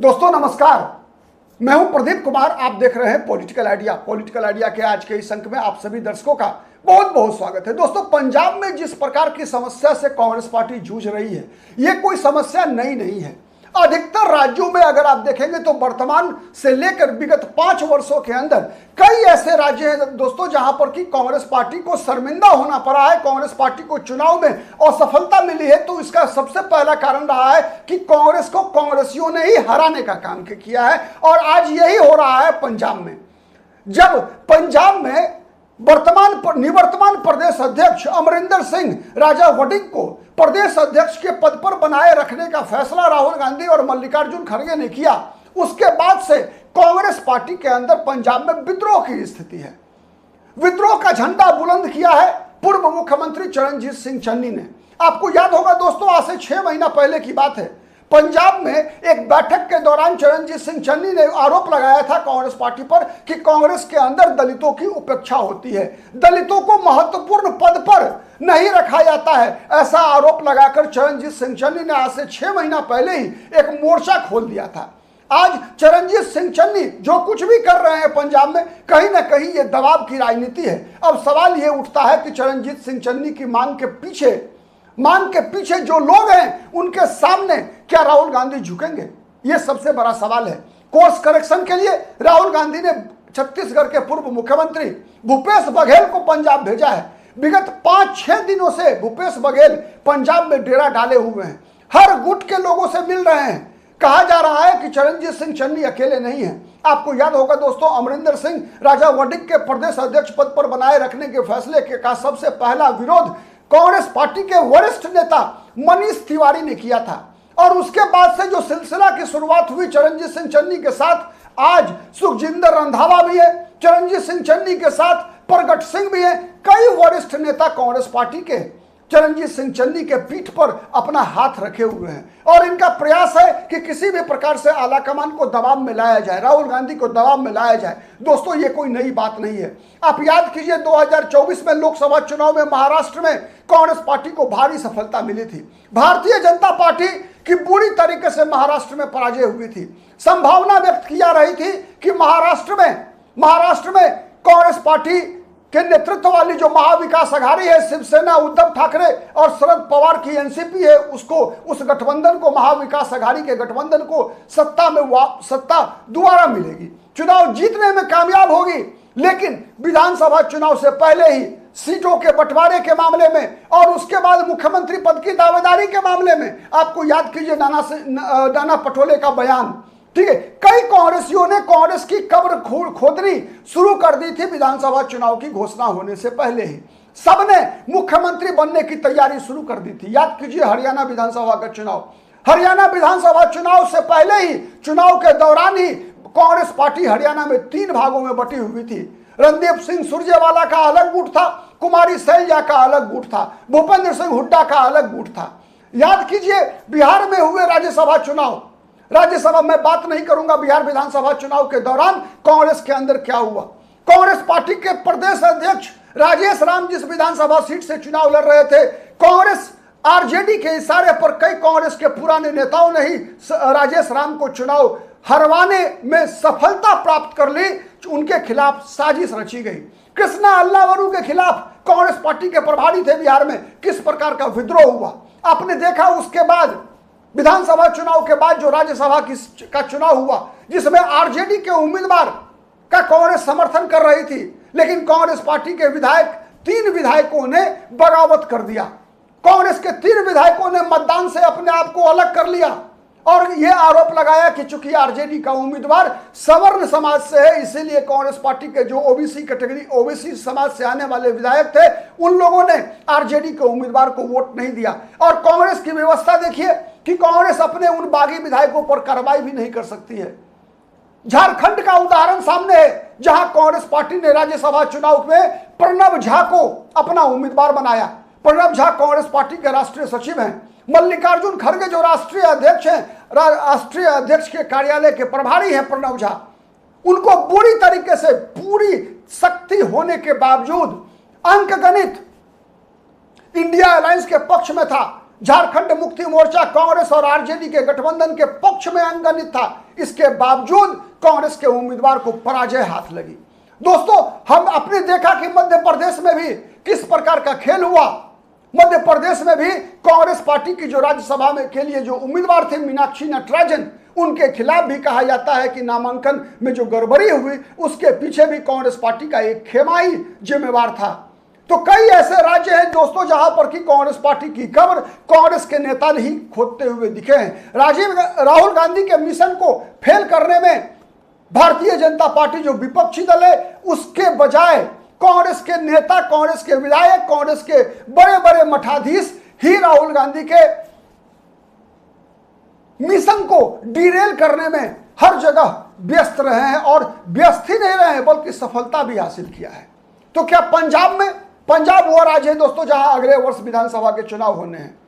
दोस्तों नमस्कार, मैं हूं प्रदीप कुमार। आप देख रहे हैं पॉलिटिकल आइडिया के आज के इस अंक में आप सभी दर्शकों का बहुत बहुत स्वागत है। दोस्तों, पंजाब में जिस प्रकार की समस्या से कांग्रेस पार्टी जूझ रही है, यह कोई समस्या नई नहीं है। अधिकतर राज्यों में अगर आप देखेंगे तो वर्तमान से लेकर विगत 5 वर्षों के अंदर कई ऐसे राज्य हैं दोस्तों जहां पर कि कांग्रेस पार्टी को शर्मिंदा होना पड़ा है, कांग्रेस पार्टी को चुनाव में असफलता मिली है। तो इसका सबसे पहला कारण रहा है कि कांग्रेस को कांग्रेसियों ने ही हराने का काम किया है, और आज यही हो रहा है पंजाब में। जब पंजाब में निवर्तमान प्रदेश अध्यक्ष अमरिंदर सिंह राजा वडिंग को प्रदेश अध्यक्ष के पद पर बनाए रखने का फैसला राहुल गांधी और मल्लिकार्जुन खड़गे ने किया, उसके बाद से कांग्रेस पार्टी के अंदर पंजाब में विद्रोह की स्थिति है। विद्रोह का झंडा बुलंद किया है पूर्व मुख्यमंत्री चरणजीत सिंह चन्नी ने। आपको याद होगा दोस्तों, आज से 6 महीना पहले की बात है, पंजाब में एक बैठक के दौरान चरणजीत सिंह चन्नी ने आरोप लगाया था कांग्रेस पार्टी पर कि कांग्रेस के अंदर दलितों की उपेक्षा होती है, दलितों को महत्वपूर्ण पद पर नहीं रखा जाता है। ऐसा आरोप लगाकर चरणजीत सिंह चन्नी ने आज से 6 महीना पहले ही एक मोर्चा खोल दिया था। आज चरणजीत सिंह चन्नी जो कुछ भी कर रहे हैं पंजाब में, कहीं ना कहीं ये दबाव की राजनीति है। अब सवाल ये उठता है कि चरणजीत सिंह चन्नी की मांग के पीछे जो लोग हैं उनके सामने क्या राहुल गांधी झुकेंगे? यह सबसे बड़ा सवाल है। कोर्स करेक्शन के लिए राहुल गांधी ने छत्तीसगढ़ के पूर्व मुख्यमंत्री भूपेश बघेल को पंजाब भेजा है। विगत 5-6 दिनों से भूपेश बघेल पंजाब में डेरा डाले हुए हैं, हर गुट के लोगों से मिल रहे हैं। कहा जा रहा है कि चरणजीत सिंह चन्नी अकेले नहीं है। आपको याद होगा दोस्तों, अमरिंदर सिंह राजा वडिंग के प्रदेश अध्यक्ष पद पर बनाए रखने के फैसले का सबसे पहला विरोध कांग्रेस पार्टी के वरिष्ठ नेता मनीष तिवारी ने किया था, और उसके बाद से जो सिलसिला की शुरुआत हुई चरणजीत सिंह चन्नी के साथ, आज सुखजिंदर रंधावा भी है, चरणजीत सिंह चन्नी के साथ प्रगट सिंह भी है। कई वरिष्ठ नेता कांग्रेस पार्टी के चरणजीत सिंह चन्नी के पीठ पर अपना हाथ रखे हुए हैं, और इनका प्रयास है कि किसी भी प्रकार से आलाकमान को दबाव में लाया जाए, राहुल गांधी को दबाव में लाया जाए। दोस्तों, ये कोई नई बात नहीं है। आप याद कीजिए 2024 में लोकसभा चुनाव में महाराष्ट्र में कांग्रेस पार्टी को भारी सफलता मिली थी। भारतीय जनता पार्टी की बुरी तरीके से महाराष्ट्र में पराजय हुई थी। संभावना व्यक्त किया रही थी कि महाराष्ट्र में कांग्रेस पार्टी के नेतृत्व वाली जो महाविकास अघाड़ी है, शिवसेना, उद्धव ठाकरे और शरद पवार की एनसीपी है, उस गठबंधन को, महाविकास अघाड़ी के गठबंधन को सत्ता दोबारा मिलेगी, चुनाव जीतने में कामयाब होगी। लेकिन विधानसभा चुनाव से पहले ही सीटों के बंटवारे के मामले में और उसके बाद मुख्यमंत्री पद की दावेदारी के मामले में आपको याद कीजिए नाना पटोले का बयान, ठीक है। कई कांग्रेसियों ने कांग्रेस की कब्र खोदनी शुरू कर दी थी विधानसभा चुनाव की घोषणा होने से पहले ही। सबने मुख्यमंत्री बनने की तैयारी शुरू कर दी थी। याद कीजिए हरियाणा विधानसभा का चुनाव, हरियाणा विधानसभा चुनाव से पहले ही, चुनाव के दौरान ही कांग्रेस पार्टी हरियाणा में 3 भागों में बटी हुई थी। रणदीप सिंह सुरजेवाला का अलग गुट था, कुमारी सैलजा का अलग गुट था, भूपेंद्र सिंह हुड्डा का अलग गुट था। याद कीजिए बिहार में हुए राज्यसभा में बात नहीं करूंगा, बिहार विधानसभा चुनाव के दौरान कांग्रेस के अंदर क्या हुआ। कांग्रेस पार्टी के प्रदेश अध्यक्ष राजेश राम जिस विधानसभा सीट से चुनाव लड़ रहे थे, कांग्रेस आरजेडी के इशारे पर कई कांग्रेस के पुराने नेताओं ने ही राजेश राम को चुनाव हरवाने में सफलता प्राप्त कर ली। उनके खिलाफ साजिश रची गई। कृष्णा अल्लावरू के खिलाफ कांग्रेस पार्टी के प्रभारी थे बिहार में, किस प्रकार का विद्रोह हुआ आपने देखा। उसके बाद विधानसभा चुनाव के बाद जो राज्यसभा का चुनाव हुआ, जिसमें आरजेडी के उम्मीदवार का कांग्रेस समर्थन कर रही थी, लेकिन कांग्रेस पार्टी के 3 विधायकों ने बगावत कर दिया। कांग्रेस के 3 विधायकों ने मतदान से अपने आप को अलग कर लिया और यह आरोप लगाया कि चूंकि आरजेडी का उम्मीदवार सवर्ण समाज से है, इसीलिए कांग्रेस पार्टी के जो ओबीसी समाज से आने वाले विधायक थे, उन लोगों ने आरजेडी के उम्मीदवार को वोट नहीं दिया। और कांग्रेस की व्यवस्था देखिए कि कांग्रेस अपने उन बागी विधायकों पर कार्रवाई भी नहीं कर सकती है। झारखंड का उदाहरण सामने है, जहां कांग्रेस पार्टी ने राज्यसभा चुनाव में प्रणब झा को अपना उम्मीदवार बनाया। प्रणब झा कांग्रेस पार्टी के राष्ट्रीय सचिव हैं। मल्लिकार्जुन खड़गे जो राष्ट्रीय अध्यक्ष हैं, राष्ट्रीय अध्यक्ष के कार्यालय के प्रभारी हैं प्रणब झा, उनको बुरी तरीके से, पूरी शक्ति होने के बावजूद अंकगणित इंडिया अलायंस के पक्ष में था, झारखंड मुक्ति मोर्चा कांग्रेस और आरजेडी के गठबंधन के पक्ष में अंगनित था। इसके बावजूद कांग्रेस के उम्मीदवार को पराजय हाथ लगी। दोस्तों, हम अपने देखा कि मध्य प्रदेश में भी किस प्रकार का खेल हुआ। मध्य प्रदेश में भी कांग्रेस पार्टी की जो राज्यसभा में के लिए जो उम्मीदवार थे मीनाक्षी नटराजन, उनके खिलाफ भी कहा जाता है कि नामांकन में जो गड़बड़ी हुई उसके पीछे भी कांग्रेस पार्टी का एक खेमा ही जिम्मेवार था। तो कई ऐसे राज्य हैं दोस्तों जहां पर कि कांग्रेस पार्टी की खबर कांग्रेस के नेता ही खोदते हुए दिखे हैं। राहुल गांधी के मिशन को फेल करने में भारतीय जनता पार्टी जो विपक्षी दल है उसके बजाय कांग्रेस के नेता, कांग्रेस के विधायक, कांग्रेस के बड़े बड़े मठाधीश ही राहुल गांधी के मिशन को डिरेल करने में हर जगह व्यस्त रहे हैं और व्यस्त ही नहीं रहे हैं बल्कि सफलता भी हासिल किया है। तो क्या पंजाब वो राज्य है दोस्तों जहां अगले वर्ष विधानसभा के चुनाव होने हैं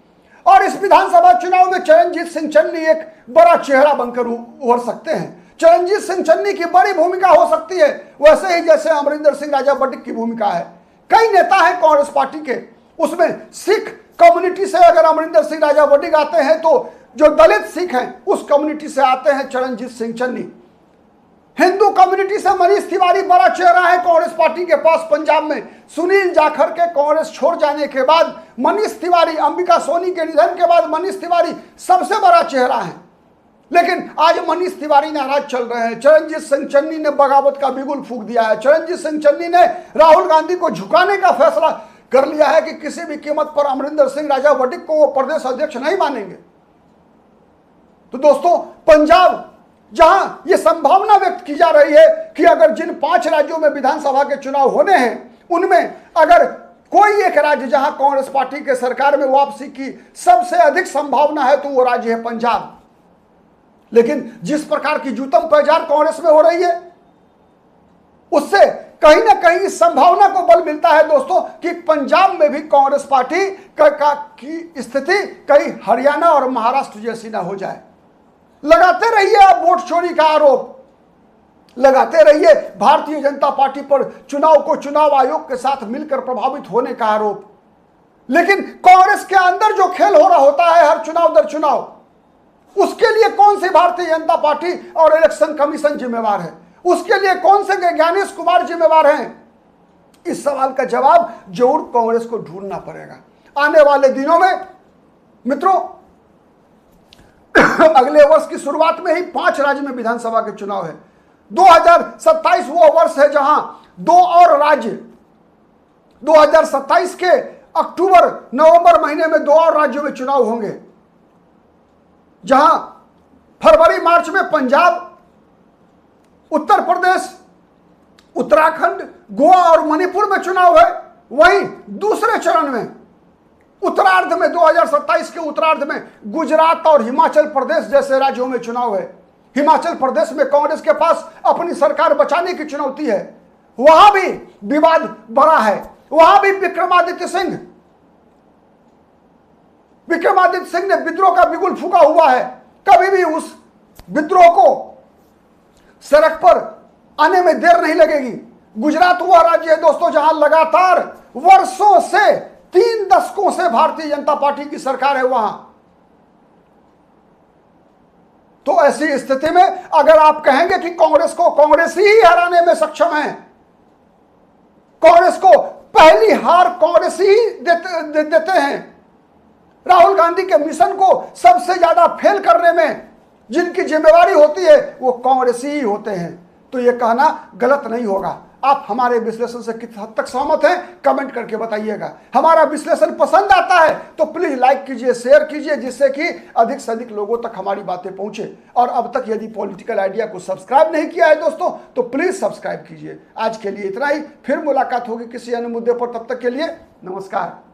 और इस विधानसभा चुनाव में चरणजीत सिंह चन्नी एक बड़ा चेहरा बनकर उभर सकते हैं। चरणजीत सिंह चन्नी की बड़ी भूमिका हो सकती है, वैसे ही जैसे अमरिंदर सिंह राजा बड्डिक की भूमिका है। कई नेता हैं कांग्रेस पार्टी के, उसमें सिख कम्युनिटी से अगर अमरिंदर सिंह राजा बड्डिक आते हैं तो जो दलित सिख हैं उस कम्युनिटी से आते हैं चरणजीत सिंह चन्नी। हिंदू कम्युनिटी से मनीष तिवारी बड़ा चेहरा है कांग्रेस पार्टी के पास पंजाब में। सुनील जाखड़ के कांग्रेस छोड़ जाने के बाद मनीष तिवारी, अंबिका सोनी के निधन के बाद मनीष तिवारी सबसे बड़ा चेहरा है। लेकिन आज मनीष तिवारी नाराज चल रहे हैं। चरणजीत सिंह चन्नी ने बगावत का बिगुल फूंक दिया है। चरणजीत सिंह चन्नी ने राहुल गांधी को झुकाने का फैसला कर लिया है कि किसी भी कीमत पर अमरिंदर सिंह राजा बड्डिक को वो प्रदेश अध्यक्ष नहीं मानेंगे। तो दोस्तों, पंजाब जहां यह संभावना व्यक्त की जा रही है कि अगर जिन 5 राज्यों में विधानसभा के चुनाव होने हैं उनमें अगर कोई एक राज्य जहां कांग्रेस पार्टी के सरकार में वापसी की सबसे अधिक संभावना है तो वो राज्य है पंजाब। लेकिन जिस प्रकार की जूतम पैजार कांग्रेस में हो रही है उससे कहीं ना कहीं इस संभावना को बल मिलता है दोस्तों कि पंजाब में भी कांग्रेस पार्टी की स्थिति कहीं हरियाणा और महाराष्ट्र जैसी ना हो जाए। लगाते रहिए आप वोट चोरी का आरोप, लगाते रहिए भारतीय जनता पार्टी पर चुनाव को चुनाव आयोग के साथ मिलकर प्रभावित होने का आरोप। लेकिन कांग्रेस के अंदर जो खेल हो रहा होता है हर चुनाव दर चुनाव, उसके लिए कौन सी भारतीय जनता पार्टी और इलेक्शन कमीशन जिम्मेवार है? उसके लिए कौन से ज्ञानेश कुमार जिम्मेवार हैं? इस सवाल का जवाब जरूर कांग्रेस को ढूंढना पड़ेगा आने वाले दिनों में। मित्रों, अगले वर्ष की शुरुआत में ही 5 राज्य में विधानसभा के चुनाव है। 2027 वो वर्ष है जहां 2 और राज्य 2027 के अक्टूबर नवंबर महीने में 2 और राज्यों में चुनाव होंगे, जहां फरवरी मार्च में पंजाब, उत्तर प्रदेश, उत्तराखंड, गोवा और मणिपुर में चुनाव है। वहीं दूसरे चरण में उत्तरार्ध में 2027 के उत्तरार्ध में गुजरात और हिमाचल प्रदेश जैसे राज्यों में चुनाव है। हिमाचल प्रदेश में कांग्रेस के पास अपनी सरकार बचाने की चुनौती है, वहां भी विवाद बड़ा है। वहां भी विक्रमादित्य सिंह ने विद्रोह का बिगुल फूंका हुआ है। कभी भी उस विद्रोह को सड़क पर आने में देर नहीं लगेगी। गुजरात वह राज्य है दोस्तों जहां लगातार वर्षों से 3 दशकों से भारतीय जनता पार्टी की सरकार है वहां। तो ऐसी स्थिति में अगर आप कहेंगे कि कांग्रेस ही हराने में सक्षम है, कांग्रेस को पहली हार कांग्रेस ही देते हैं, राहुल गांधी के मिशन को सबसे ज्यादा फेल करने में जिनकी जिम्मेवारी होती है वो कांग्रेस ही होते हैं, तो यह कहना गलत नहीं होगा। आप हमारे विश्लेषण से किस हद तक सहमत हैं कमेंट करके बताइएगा। हमारा विश्लेषण पसंद आता है तो प्लीज लाइक कीजिए, शेयर कीजिए, जिससे कि अधिक से अधिक लोगों तक हमारी बातें पहुंचे। और अब तक यदि पॉलिटिकल आइडिया को सब्सक्राइब नहीं किया है दोस्तों तो प्लीज सब्सक्राइब कीजिए। आज के लिए इतना ही, फिर मुलाकात होगी किसी अन्य मुद्दे पर। तब तक के लिए नमस्कार।